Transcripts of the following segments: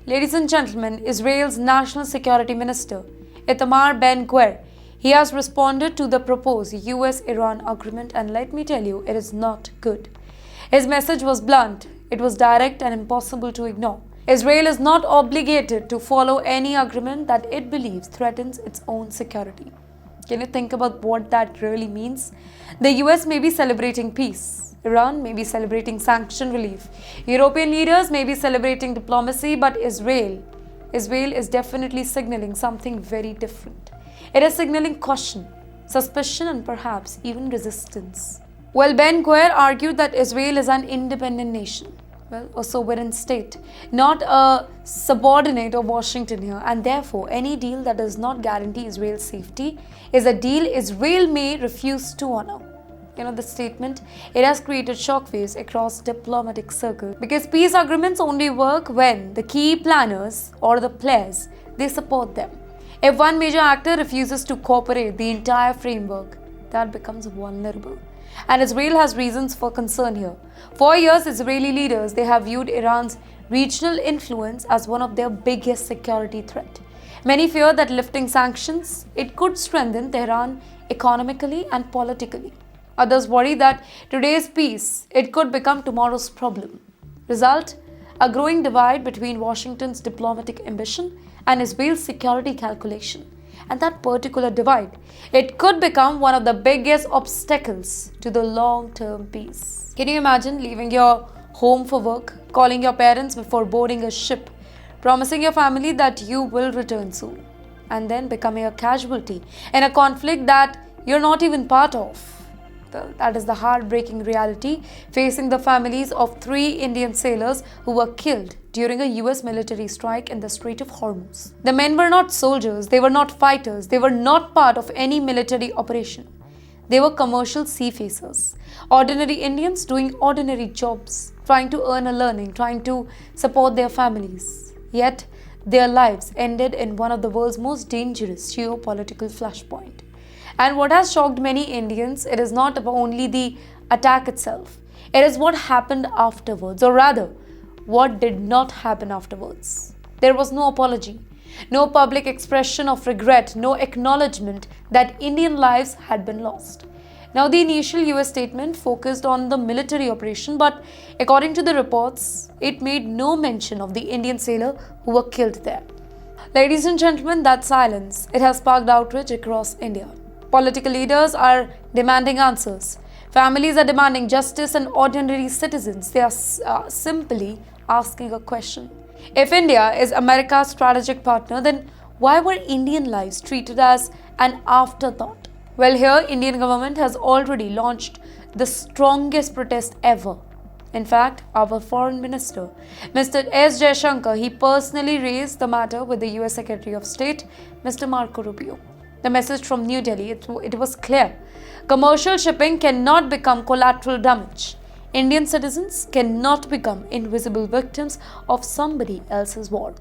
Ladies and gentlemen, Israel's National Security Minister, Itamar Ben-Gvir, he has responded to the proposed US-Iran agreement, and let me tell you, it is not good. His message was blunt, it was direct and impossible to ignore. Israel is not obligated to follow any agreement that it believes threatens its own security. Can you think about what that really means? The US may be celebrating peace. Iran may be celebrating sanction relief. European leaders may be celebrating diplomacy, but Israel is definitely signaling something very different. It is signaling caution, suspicion, and perhaps even resistance. Well, Ben-Gvir argued that Israel is an independent nation, a sovereign state, not a subordinate of Washington here, and therefore any deal that does not guarantee Israel's safety is a deal Israel may refuse to honor. The statement, it has created shockwaves across diplomatic circles, because peace agreements only work when the key planners or the players, they support them. If one major actor refuses to cooperate, the entire framework, that becomes vulnerable. And Israel has reasons for concern here. For years, Israeli leaders, they have viewed Iran's regional influence as one of their biggest security threats. Many fear that lifting sanctions, it could strengthen Tehran economically and politically. Others worry that today's peace, it could become tomorrow's problem. Result, a growing divide between Washington's diplomatic ambition and Israel's security calculation. And that particular divide, it could become one of the biggest obstacles to the long-term peace. Can you imagine leaving your home for work, calling your parents before boarding a ship, promising your family that you will return soon, and then becoming a casualty in a conflict that you're not even part of? That is the heartbreaking reality facing the families of 3 Indian sailors who were killed during a US military strike in the Strait of Hormuz. The men were not soldiers, they were not fighters, they were not part of any military operation. They were commercial seafarers, ordinary Indians doing ordinary jobs, trying to earn a living, trying to support their families. Yet, their lives ended in one of the world's most dangerous geopolitical flashpoints. And what has shocked many Indians, it is not only the attack itself, it is what happened afterwards, or rather, what did not happen afterwards. There was no apology, no public expression of regret, no acknowledgement that Indian lives had been lost. Now, the initial US statement focused on the military operation, but according to the reports, it made no mention of the Indian sailor who were killed there. Ladies and gentlemen, that silence, it has sparked outrage across India. Political leaders are demanding answers. Families are demanding justice, and ordinary citizens, they are simply asking a question. If India is America's strategic partner, then why were Indian lives treated as an afterthought? Well, here, Indian government has already launched the strongest protest ever. In fact, our foreign minister, Mr. S. Jaishankar, he personally raised the matter with the US Secretary of State, Mr. Marco Rubio. The message from New Delhi, it was clear. Commercial shipping cannot become collateral damage. Indian citizens cannot become invisible victims of somebody else's war.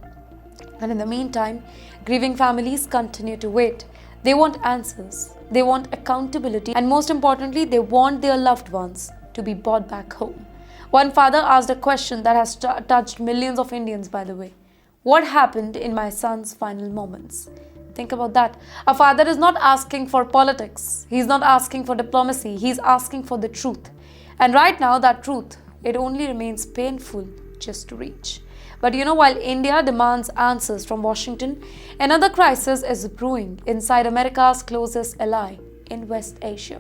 And in the meantime, grieving families continue to wait. They want answers, they want accountability, and most importantly, they want their loved ones to be brought back home. One father asked a question that has touched millions of Indians, by the way. What happened in my son's final moments? Think about that. A father is not asking for politics. He's not asking for diplomacy. He's asking for the truth. And right now, that truth, it only remains painful just to reach. But while India demands answers from Washington, another crisis is brewing inside America's closest ally in West Asia.